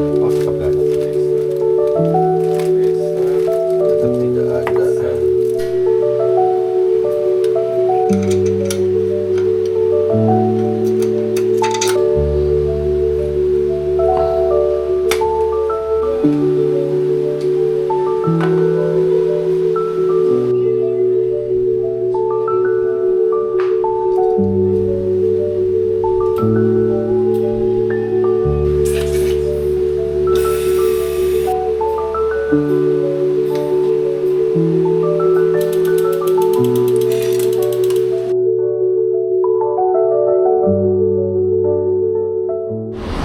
Oh, tetap nggak ada. Tetap tidak ada.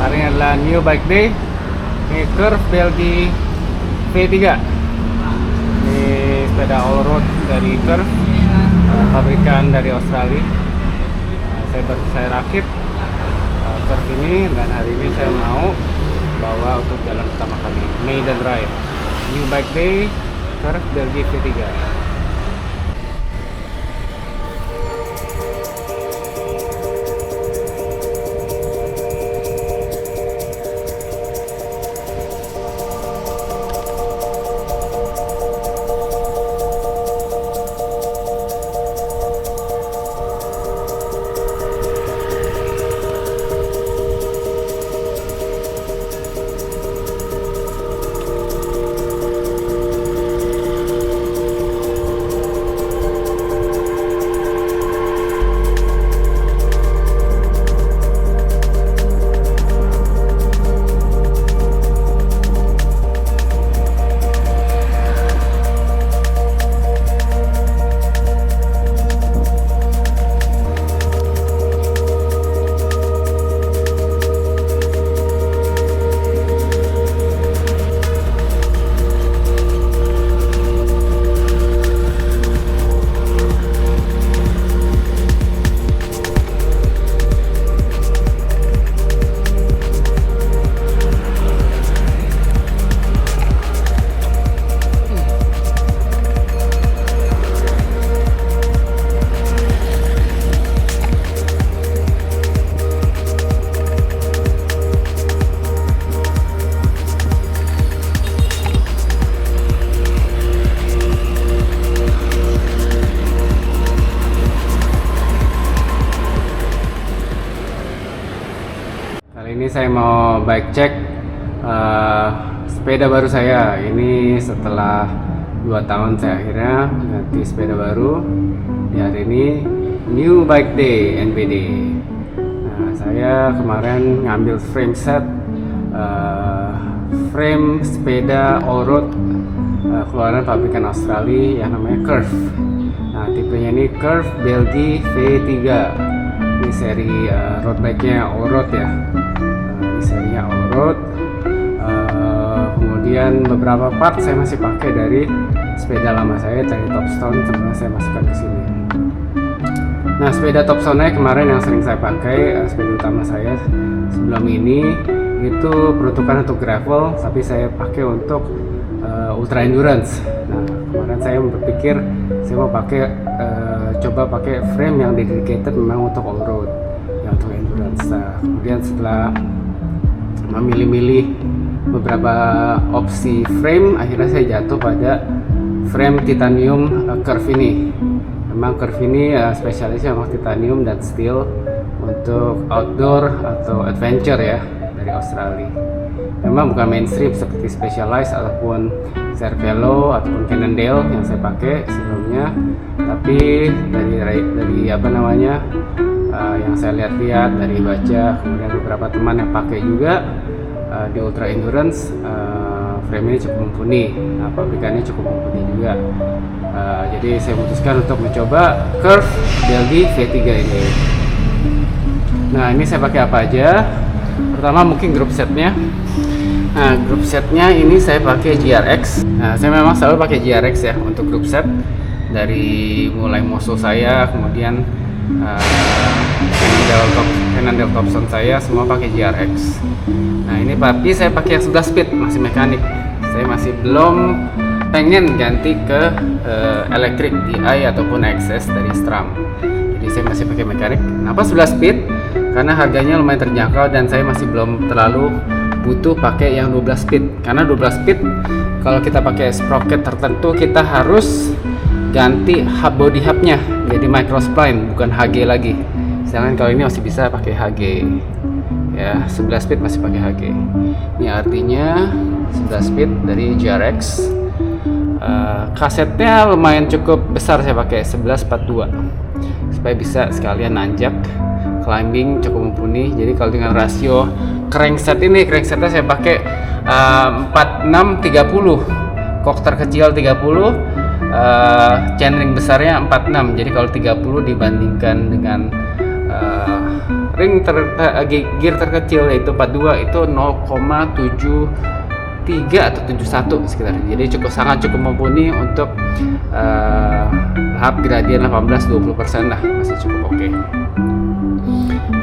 Hari ini adalah new bike day. Ini Curve Belgi V3. Ini sepeda all road dari Curve, pabrikan dari Australia. Saya rakit Curve ini, dan hari ini saya mau bawa untuk jalan pertama kali, maiden ride. New bike day Curve Belgi V3. Kali ini saya mau bike check sepeda baru saya. Ini setelah 2 tahun saya akhirnya ganti sepeda baru. Di hari ini new bike day NBD. Nah, saya kemarin ngambil frame set, frame sepeda all road keluaran pabrikan Australia yang namanya Curve. Nah, tipenya ini Curve Belgi V3. Ini seri road bike-nya all road ya. Ini serinya all road. Kemudian beberapa part saya masih pakai dari sepeda lama saya, dari Topstone, sebenarnya saya masukkan ke sini. Nah, sepeda Topstone kemarin yang sering saya pakai, sepeda utama saya sebelum ini itu peruntukan untuk gravel, tapi saya pakai untuk ultra endurance. Nah, kemarin saya berpikir saya mau pakai coba pakai frame yang dedicated memang untuk all road, yang untuk endurance. Nah, kemudian setelah memilih-milih beberapa opsi frame, akhirnya saya jatuh pada frame titanium Curve ini. Memang Curve ini spesialisnya memang titanium dan steel untuk outdoor atau adventure ya, dari Australia. Memang bukan mainstream seperti Specialized ataupun Cervelo ataupun Cannondale yang saya pakai sebelumnya, tapi dari apa namanya yang saya lihat-lihat, dari baca, kemudian beberapa teman yang pakai juga di ultra endurance, frame ini cukup mumpuni. Nah, pabrikannya cukup mumpuni juga. Jadi saya memutuskan untuk mencoba Curve Belgi V3 ini. Nah, ini saya pakai apa aja? Pertama mungkin group setnya. Nah, group setnya ini saya pakai GRX. Nah, saya memang selalu pakai GRX ya untuk group set. Dari mulai musuh saya, kemudian Cannondale Topstone saya semua pakai GRX. Nah, ini tapi saya pakai yang 11 speed, masih mekanik. Saya masih belum pengen ganti ke elektrik DI ataupun XS dari SRAM. Jadi saya masih pakai mekanik. Kenapa 11 speed? Karena harganya lumayan terjangkau dan saya masih belum terlalu butuh pakai yang 12 speed, karena 12 speed kalau kita pakai sprocket tertentu kita harus ganti body hubnya jadi microspline bukan HG lagi. Sedangkan kalau ini masih bisa pakai HG ya, 11 speed masih pakai HG. Ini artinya 11 speed dari GRX. Kasetnya lumayan cukup besar, saya pakai 1142 supaya bisa sekalian nanjak, climbing cukup mumpuni. Jadi kalau dengan rasio crankset ini, cranksetnya saya pakai 4630, kok terkecil 30, chainring besarnya 46. Jadi kalau 30 dibandingkan dengan gear terkecil yaitu 42 itu 0,73 atau 71 sekitar. Jadi sangat cukup mumpuni untuk tahap gradien 18-20% lah, masih cukup oke.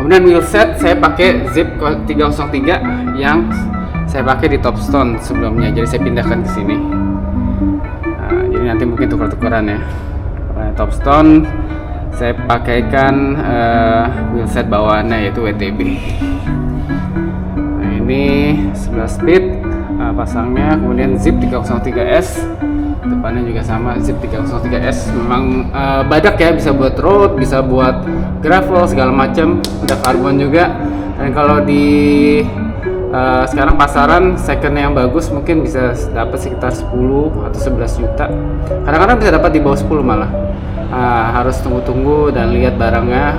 Kemudian wheelset saya pakai Zip 303 yang saya pakai di Topstone sebelumnya, jadi saya pindahkan ke sini. Jadi nanti mungkin tukar-tukaran ya. Topstone saya pakaikan wheelset bawaannya yaitu WTB. Nah, ini 11 speed pasangnya, kemudian Zip 303S, depannya juga sama Zip 303S. Memang badak ya, bisa buat road, bisa buat gravel segala macam, udah karbon juga. Dan kalau di sekarang pasaran second yang bagus mungkin bisa dapat sekitar 10 atau 11 juta. Kadang-kadang bisa dapat di bawah 10 malah. Harus tunggu-tunggu dan lihat barangnya,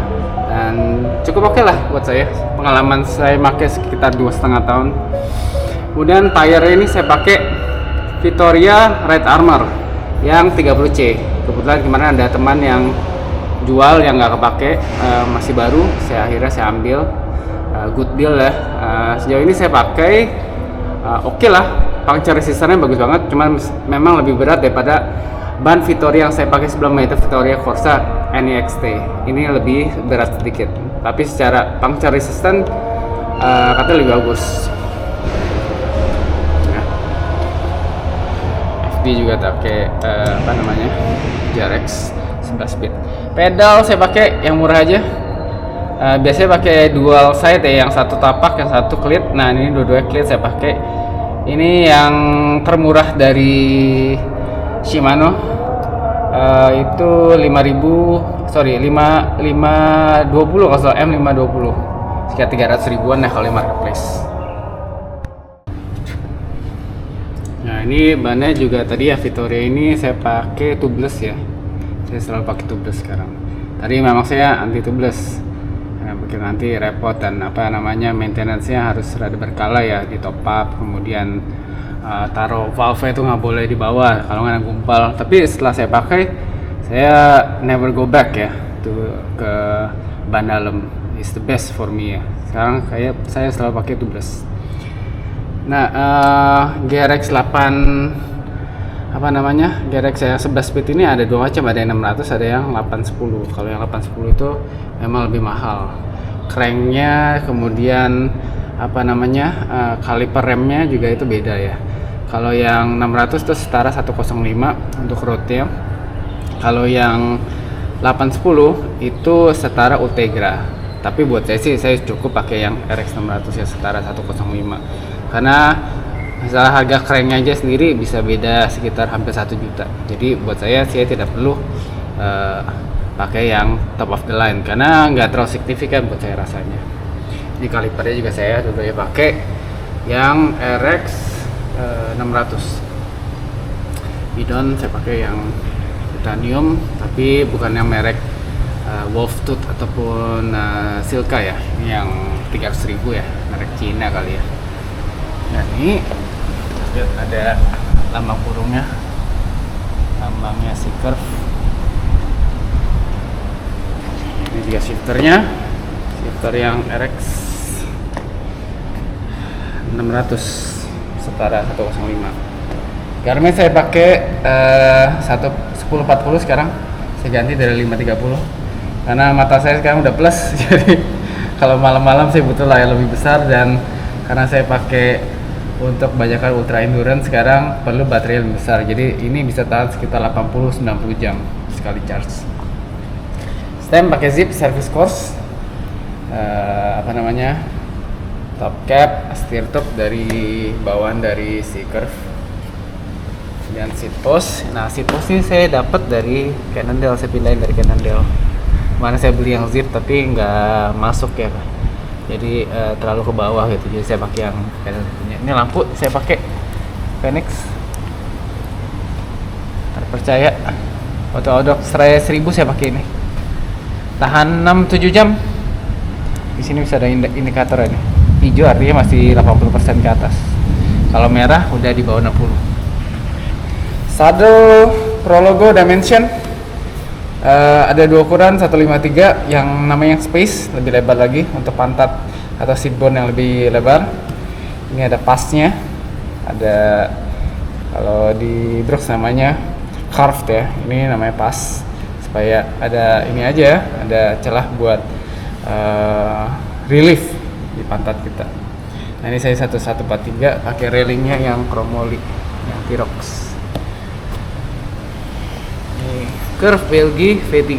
dan cukup oke lah buat saya. Pengalaman saya pakai sekitar 2,5 tahun. Kemudian tire ini saya pakai Vittoria Red Armor yang 30C. Kebetulan kemarin ada teman yang jual yang nggak kepake, masih baru, akhirnya saya ambil. Good deal ya. Sejauh ini saya pakai oke lah, puncture resistannya bagus banget, cuman memang lebih berat daripada ban Vittoria yang saya pakai sebelumnya, itu Vittoria Corsa NEXT. Ini lebih berat sedikit, tapi secara puncture resistant katanya lebih bagus. FD juga pakai GRX 11 speed. Pedal saya pakai yang murah aja. Biasanya pakai dual side ya, yang satu tapak, yang satu cleat. Nah, ini dua-duanya cleat saya pakai. Ini yang termurah dari Shimano. Itu 520 kalau salah, M520 sekitar 300 ribuan ya kalau di marketplace. Nah, ini bannya juga tadi ya, Vittoria ini saya pakai tubeless ya, saya selalu pakai tubeless sekarang. Tadi memang saya anti tubeless karena mungkin nanti repot dan maintenance-nya harus rada berkala ya, di top up, kemudian taruh valve itu nggak boleh di bawah kalau nggak gumpal. Tapi setelah saya pakai, saya never go back ya ke ban dalam. It's the best for me ya. Sekarang saya selalu pakai tubeless. Nah, GRX 8 GRX yang 11 speed ini ada dua macam, ada yang 600, ada yang 810. Kalau yang 810 itu memang lebih mahal. Cranknya, kemudian kaliper remnya juga itu beda ya. Kalau yang 600 itu setara 105 untuk roadnya. Kalau yang 810 itu setara Ultegra. Tapi buat saya sih, saya cukup pakai yang RX 600 ya, setara 105. Karena masalah harga cranknya aja sendiri bisa beda sekitar hampir 1 juta. Jadi buat saya tidak perlu pakai yang top of the line karena nggak terlalu signifikan buat saya rasanya. Ini kalipernya juga saya dulu pakai yang RX 600. Bidon saya pakai yang titanium, tapi bukan yang merek Wolf Tooth ataupun Silka ya. Ini yang 300.000 ya, merek Cina kali ya. Nah, ini lihat ada lambang burungnya, lambangnya si curve. Ini juga shifter yang RX 600 setara 105. Garmin saya pakai 1040 sekarang, saya ganti dari 530 karena mata saya sekarang udah plus. Jadi kalau malam-malam saya butuh layar lebih besar, dan karena saya pakai untuk kebanyakan ultra endurance sekarang perlu baterai lebih besar, jadi ini bisa tahan sekitar 80-90 jam sekali charge. Stem pakai Zip service course, top cap, steer tube dari bawaan dari si Curve, dan seat post. Nah, seat post ini saya dapat dari Cannondale, saya pindahin dari Cannondale. Mana saya beli yang zip tapi nggak masuk ya, Pak. Jadi terlalu ke bawah gitu. Jadi saya pakai yang Cannondale punya. Ini lampu saya pakai Phoenix. Terpercaya. Auto odok 1000 saya pakai ini. Tahan 6-7 jam. Di sini bisa ada indikator ini. Hijau artinya masih 80% ke atas. Kalau merah udah di bawah 60. Saddle Prologo Dimension. Ada 2 ukuran, 153 yang namanya space, lebih lebar lagi untuk pantat atau seat bone yang lebih lebar. Ini ada pasnya, ada kalau di Brooks namanya carved ya, ini namanya pas, supaya ada ini aja, ada celah buat relief di pantat kita. Nah, ini saya 1143 pakai railingnya yang chromoly, yang T-Rox. Curve Belgi V3.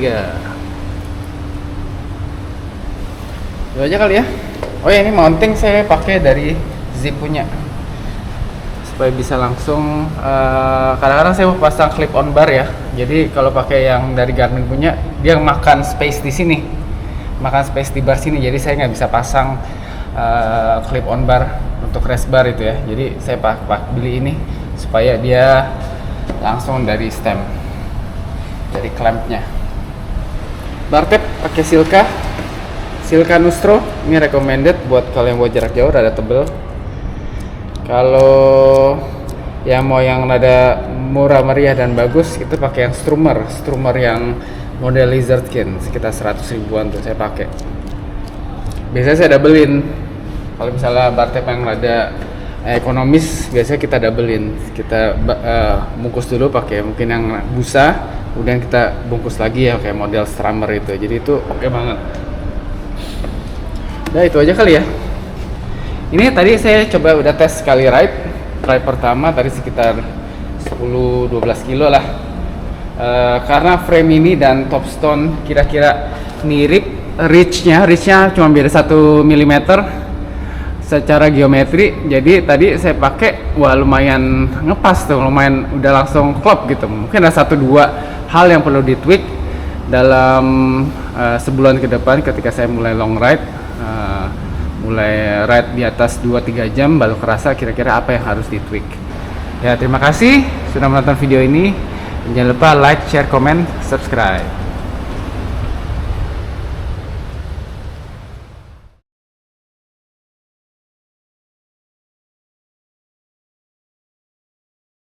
Itu aja kali ya. Oh ya, ini mounting saya pakai dari Zip punya, supaya bisa langsung. Kadang-kadang saya mau pasang clip on bar ya. Jadi kalau pakai yang dari Garmin punya, dia makan space di sini, makan space di bar sini. Jadi saya nggak bisa pasang clip on bar untuk rest bar itu ya. Jadi saya beli ini supaya dia langsung dari stem, dari clampnya. Bar tab pakai Silca Nustro, ini recommended buat kalau yang buat jarak jauh, rada tebel. Kalau yang mau yang rada murah meriah dan bagus, itu pakai yang strummer yang model lizardkin, sekitar 100 ribuan tuh saya pakai. Biasanya saya doublein. Kalau misalnya bar tab yang rada ekonomis, biasanya kita doublein, kita bungkus dulu pakai mungkin yang busa, kemudian kita bungkus lagi ya kayak model strummer itu. Jadi itu oke banget. Nah, itu aja kali ya. Ini tadi saya coba udah tes sekali ride pertama tadi sekitar 10-12 kilo lah. Karena frame ini dan topstone kira-kira mirip, reachnya cuma beda 1 mm secara geometri. Jadi tadi saya pakai, wah lumayan ngepas tuh, lumayan udah langsung klop gitu. Mungkin ada 1-2 hal yang perlu ditweak dalam sebulan ke depan ketika saya mulai long ride, mulai ride di atas 2-3 jam baru kerasa kira-kira apa yang harus ditweak. Ya, terima kasih sudah menonton video ini. Jangan lupa like, share, comment, subscribe.